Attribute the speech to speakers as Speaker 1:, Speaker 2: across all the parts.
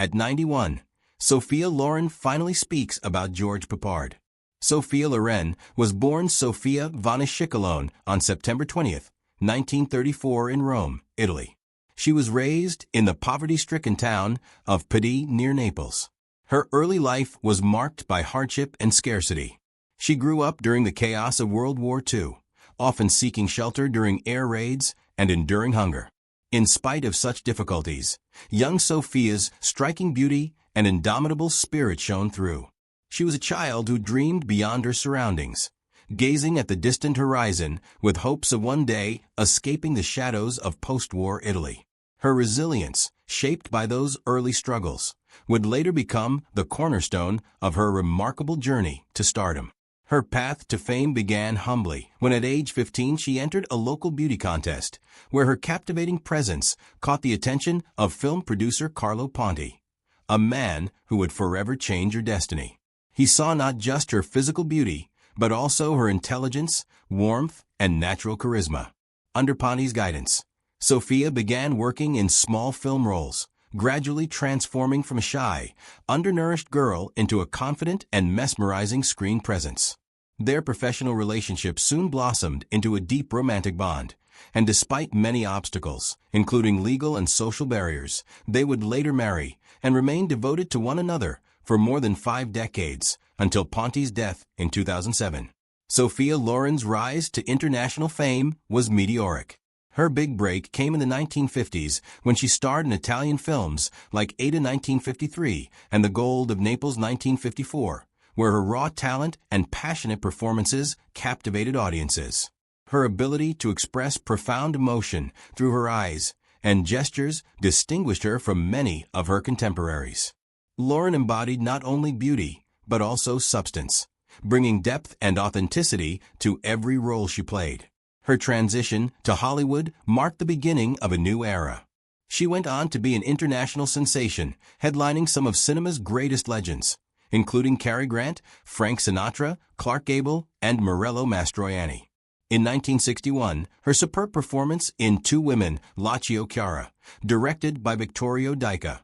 Speaker 1: At 91, Sophia Loren finally speaks about George Peppard. Sophia Loren was born Sophia Loren on September 20, 1934 in Rome, Italy. She was raised in the poverty-stricken town of Padì near Naples. Her early life was marked by hardship and scarcity. She grew up during the chaos of World War II, often seeking shelter during air raids and enduring hunger. In spite of such difficulties, young Sophia's striking beauty and indomitable spirit shone through. She was a child who dreamed beyond her surroundings, gazing at the distant horizon with hopes of one day escaping the shadows of post-war Italy. Her resilience, shaped by those early struggles, would later become the cornerstone of her remarkable journey to stardom. Her path to fame began humbly when at age 15 she entered a local beauty contest, where her captivating presence caught the attention of film producer Carlo Ponti, a man who would forever change her destiny. He saw not just her physical beauty, but also her intelligence, warmth, and natural charisma. Under Ponti's guidance, Sophia began working in small film roles, gradually transforming from a shy, undernourished girl into a confident and mesmerizing screen presence. Their professional relationship soon blossomed into a deep romantic bond, and despite many obstacles, including legal and social barriers, they would later marry and remain devoted to one another for more than 5 decades, until Ponti's death in 2007. Sophia Loren's rise to international fame was meteoric. Her big break came in the 1950s when she starred in Italian films like Ada 1953 and The Gold of Naples 1954, where her raw talent and passionate performances captivated audiences. Her ability to express profound emotion through her eyes and gestures distinguished her from many of her contemporaries. Loren embodied not only beauty, but also substance, bringing depth and authenticity to every role she played. Her transition to Hollywood marked the beginning of a new era. She went on to be an international sensation, headlining some of cinema's greatest legends, including Cary Grant, Frank Sinatra, Clark Gable, and Morello Mastroianni. In 1961, her superb performance in Two Women, L'Occhio Chiara, directed by Vittorio Dica,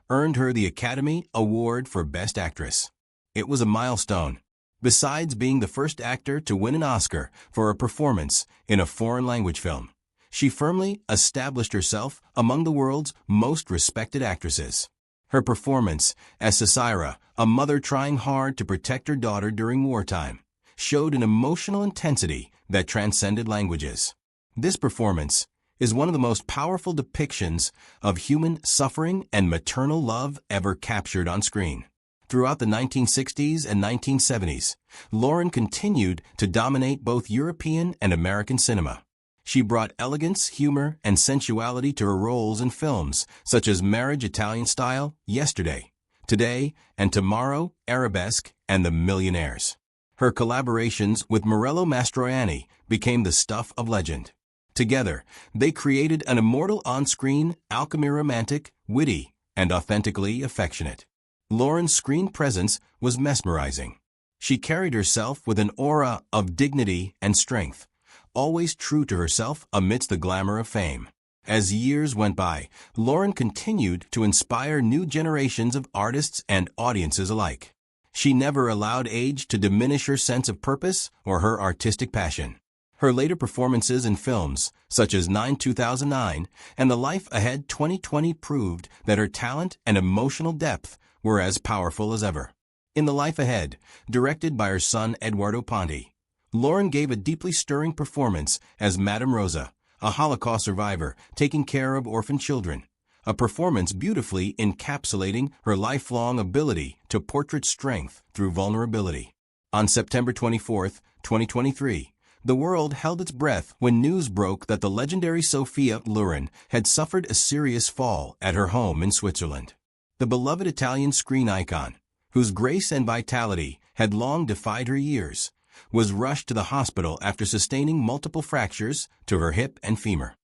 Speaker 1: earned her the Academy Award for Best Actress. It was a milestone. Besides being the first actor to win an Oscar for a performance in a foreign language film, she firmly established herself among the world's most respected actresses. Her performance as Sisira, a mother trying hard to protect her daughter during wartime, showed an emotional intensity that transcended languages. This performance is one of the most powerful depictions of human suffering and maternal love ever captured on screen. Throughout the 1960s and 1970s, Loren continued to dominate both European and American cinema. She brought elegance, humor, and sensuality to her roles in films such as Marriage Italian Style, Yesterday, Today, and Tomorrow, Arabesque, and The Millionaires. Her collaborations with Morello Mastroianni became the stuff of legend. Together, they created an immortal on-screen, alchemy romantic, witty, and authentically affectionate. Loren's screen presence was mesmerizing. She carried herself with an aura of dignity and strength, always true to herself amidst the glamour of fame. As years went by, Loren continued to inspire new generations of artists and audiences alike. She never allowed age to diminish her sense of purpose or her artistic passion. Her later performances in films, such as 2009 and The Life Ahead 2020, proved that her talent and emotional depth were as powerful as ever. In The Life Ahead, directed by her son Eduardo Ponti, Loren gave a deeply stirring performance as Madame Rosa, a Holocaust survivor taking care of orphan children, a performance beautifully encapsulating her lifelong ability to portray strength through vulnerability. On September 24, 2023, the world held its breath when news broke that the legendary Sophia Loren had suffered a serious fall at her home in Switzerland. The beloved Italian screen icon, whose grace and vitality had long defied her years, was rushed to the hospital after sustaining multiple fractures to her hip and femur.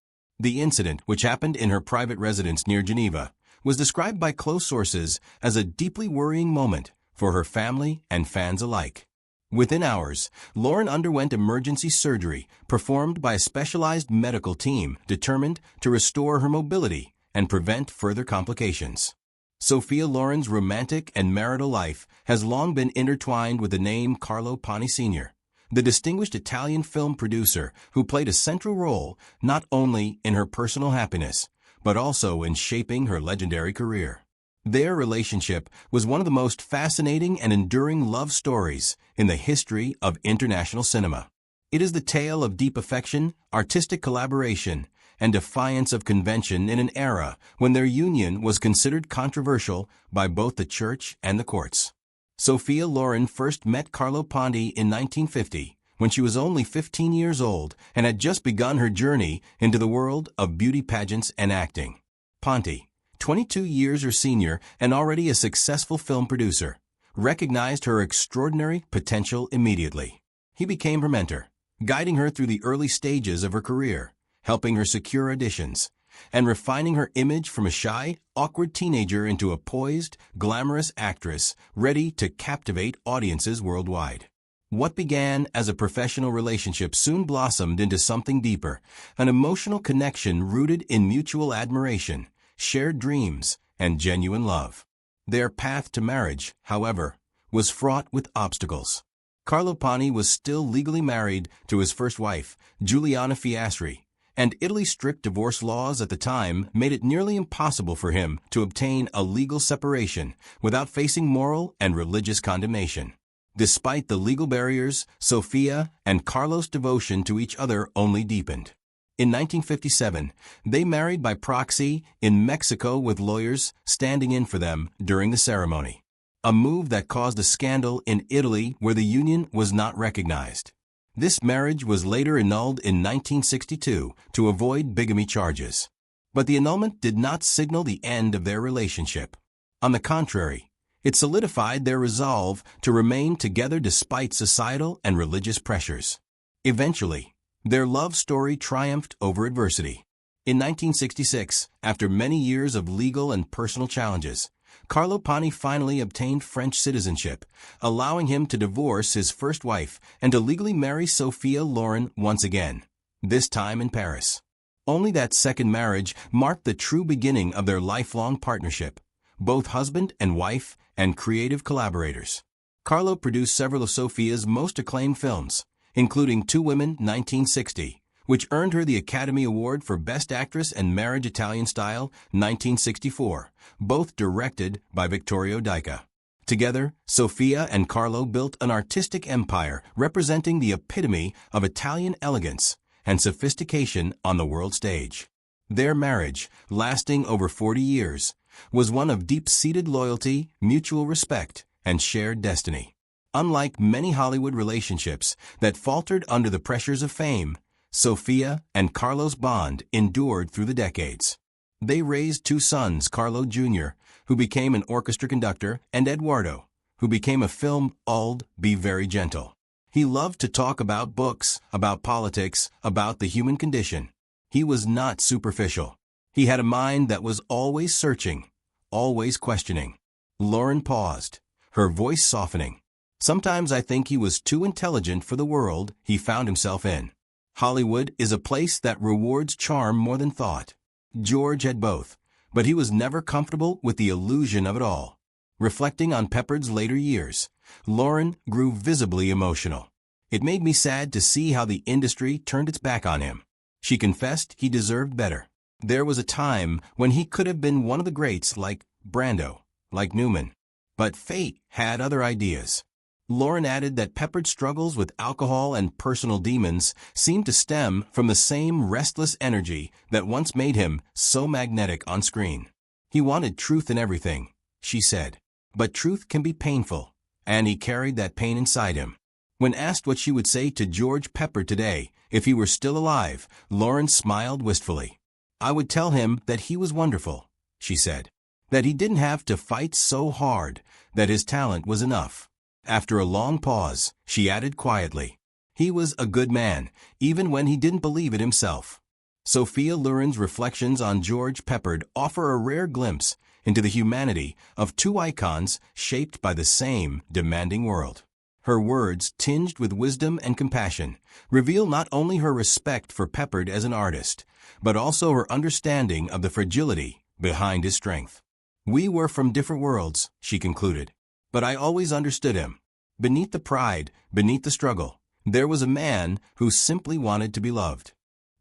Speaker 1: The incident, which happened in her private residence near Geneva, was described by close sources as a deeply worrying moment for her family and fans alike. Within hours, Loren underwent emergency surgery performed by a specialized medical team determined to restore her mobility and prevent further complications. Sophia Loren's romantic and marital life has long been intertwined with the name Carlo Ponti Sr., the distinguished Italian film producer who played a central role not only in her personal happiness, but also in shaping her legendary career. Their relationship was one of the most fascinating and enduring love stories in the history of international cinema. It is the tale of deep affection, artistic collaboration, and defiance of convention in an era when their union was considered controversial by both the church and the courts. Sophia Loren first met Carlo Ponti in 1950, when she was only 15 years old and had just begun her journey into the world of beauty pageants and acting. Ponti, 22 years her senior and already a successful film producer, recognized her extraordinary potential immediately. He became her mentor, guiding her through the early stages of her career, helping her secure auditions, and refining her image from a shy, awkward teenager into a poised, glamorous actress ready to captivate audiences worldwide. What began as a professional relationship soon blossomed into something deeper, an emotional connection rooted in mutual admiration, shared dreams, and genuine love. Their path to marriage, however, was fraught with obstacles. Carlo Ponti was still legally married to his first wife, Giuliana Fiasri, and Italy's strict divorce laws at the time made it nearly impossible for him to obtain a legal separation without facing moral and religious condemnation. Despite the legal barriers, Sophia and Carlo's devotion to each other only deepened. In 1957, they married by proxy in Mexico with lawyers standing in for them during the ceremony, a move that caused a scandal in Italy where the union was not recognized. This marriage was later annulled in 1962 to avoid bigamy charges. But the annulment did not signal the end of their relationship. On the contrary, it solidified their resolve to remain together despite societal and religious pressures. Eventually, their love story triumphed over adversity. In 1966, after many years of legal and personal challenges, Carlo Ponti finally obtained French citizenship, allowing him to divorce his first wife and to legally marry Sophia Loren once again, this time in Paris. Only that second marriage marked the true beginning of their lifelong partnership, both husband and wife and creative collaborators. Carlo produced several of Sophia's most acclaimed films, including Two Women, 1960, which earned her the Academy Award for Best Actress and Marriage Italian Style, 1964, both directed by Vittorio Dica. Together, Sophia and Carlo built an artistic empire representing the epitome of Italian elegance and sophistication on the world stage. Their marriage, lasting over 40 years, was one of deep-seated loyalty, mutual respect, and shared destiny. Unlike many Hollywood relationships that faltered under the pressures of fame, Sophia and Carlo's bond endured through the decades. They raised two sons, Carlo Jr., who became an orchestra conductor, and Eduardo, who became a film old, Be Very Gentle. He loved to talk about books, about politics, about the human condition. He was not superficial. He had a mind that was always searching, always questioning. Loren paused, her voice softening. Sometimes I think he was too intelligent for the world he found himself in. Hollywood is a place that rewards charm more than thought. George had both, but he was never comfortable with the illusion of it all. Reflecting on Peppard's later years, Loren grew visibly emotional. It made me sad to see how the industry turned its back on him. She confessed he deserved better. There was a time when he could have been one of the greats like Brando, like Newman. But fate had other ideas. Loren added that Peppard's struggles with alcohol and personal demons seemed to stem from the same restless energy that once made him so magnetic on screen. He wanted truth in everything, she said. But truth can be painful, and he carried that pain inside him. When asked what she would say to George Peppard today, if he were still alive, Loren smiled wistfully. I would tell him that he was wonderful, she said. That he didn't have to fight so hard, that his talent was enough. After a long pause, she added quietly, he was a good man, even when he didn't believe it himself. Sophia Loren's reflections on George Peppard offer a rare glimpse into the humanity of two icons shaped by the same demanding world. Her words, tinged with wisdom and compassion, reveal not only her respect for Peppard as an artist, but also her understanding of the fragility behind his strength. We were from different worlds, she concluded. But I always understood him. Beneath the pride, beneath the struggle, there was a man who simply wanted to be loved.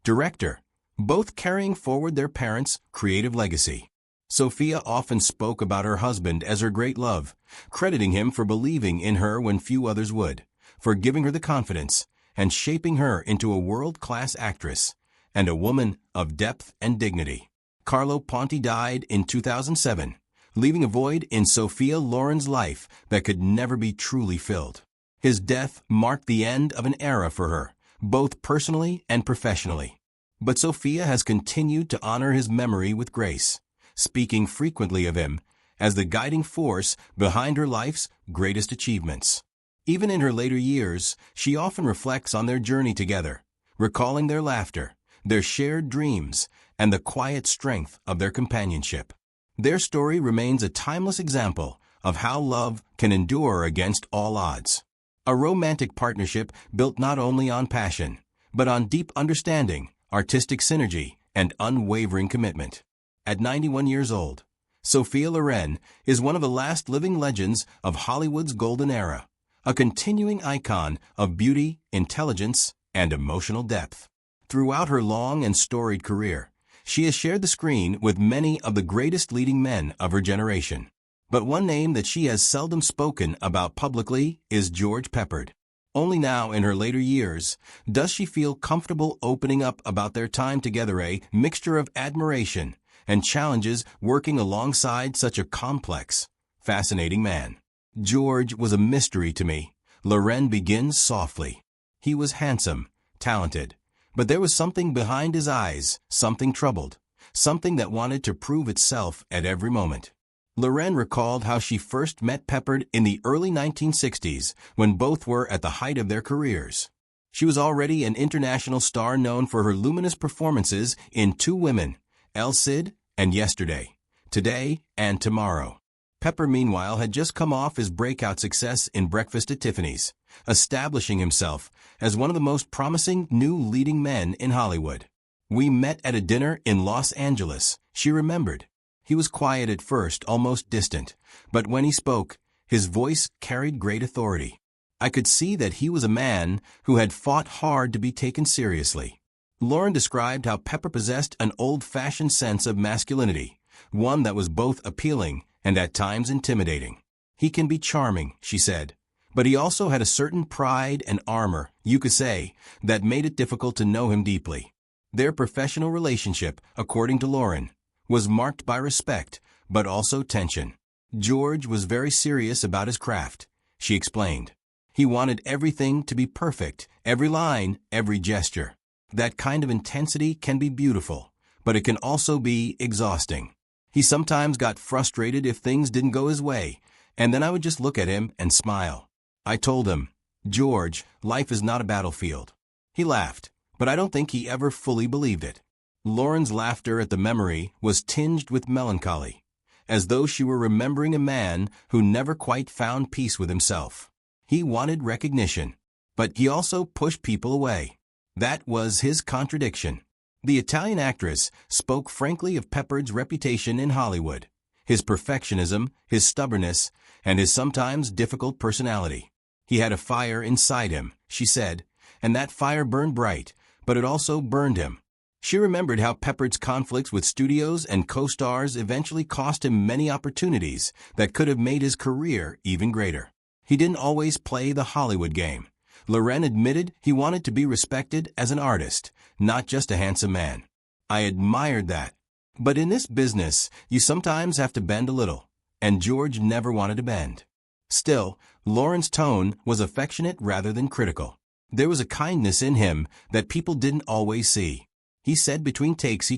Speaker 1: Director, both carrying forward their parents' creative legacy. Sophia often spoke about her husband as her great love, crediting him for believing in her when few others would, for giving her the confidence, and shaping her into a world-class actress, and a woman of depth and dignity. Carlo Ponti died in 2007, leaving a void in Sophia Loren's life that could never be truly filled. His death marked the end of an era for her, both personally and professionally. But Sophia has continued to honor his memory with grace, speaking frequently of him as the guiding force behind her life's greatest achievements. Even in her later years, she often reflects on their journey together, recalling their laughter, their shared dreams, and the quiet strength of their companionship. Their story remains a timeless example of how love can endure against all odds. A romantic partnership built not only on passion, but on deep understanding, artistic synergy, and unwavering commitment. At 91 years old, Sophia Loren is one of the last living legends of Hollywood's golden era, a continuing icon of beauty, intelligence, and emotional depth. Throughout her long and storied career, she has shared the screen with many of the greatest leading men of her generation. But one name that she has seldom spoken about publicly is George Peppard. Only now in her later years does she feel comfortable opening up about their time together, a mixture of admiration and challenges working alongside such a complex, fascinating man. George was a mystery to me. Loren begins softly. He was handsome, talented, but there was something behind his eyes, something troubled, something that wanted to prove itself at every moment. Loren recalled how she first met Peppard in the early 1960s when both were at the height of their careers. She was already an international star known for her luminous performances in Two Women, El Cid and Yesterday, Today and Tomorrow. Peppard, meanwhile, had just come off his breakout success in Breakfast at Tiffany's, establishing himself as one of the most promising new leading men in Hollywood. We met at a dinner in Los Angeles, she remembered. He was quiet at first, almost distant, but when he spoke, his voice carried great authority. I could see that he was a man who had fought hard to be taken seriously. Loren described how Peppard possessed an old-fashioned sense of masculinity, one that was both appealing and at times intimidating. He can be charming, she said, but he also had a certain pride and armor, you could say, that made it difficult to know him deeply. Their professional relationship, according to Loren, was marked by respect, but also tension. George was very serious about his craft, she explained. He wanted everything to be perfect, every line, every gesture. That kind of intensity can be beautiful, but it can also be exhausting. He sometimes got frustrated if things didn't go his way, and then I would just look at him and smile. I told him, "George, life is not a battlefield." He laughed, but I don't think he ever fully believed it. Loren's laughter at the memory was tinged with melancholy, as though she were remembering a man who never quite found peace with himself. He wanted recognition, but he also pushed people away. That was his contradiction. The Italian actress spoke frankly of Peppard's reputation in Hollywood, his perfectionism, his stubbornness, and his sometimes difficult personality. He had a fire inside him, she said, and that fire burned bright, but it also burned him. She remembered how Peppard's conflicts with studios and co-stars eventually cost him many opportunities that could have made his career even greater. He didn't always play the Hollywood game. Loren admitted he wanted to be respected as an artist, not just a handsome man. I admired that. But in this business, you sometimes have to bend a little, and George never wanted to bend. Still, Loren's tone was affectionate rather than critical. There was a kindness in him that people didn't always see. He said between takes,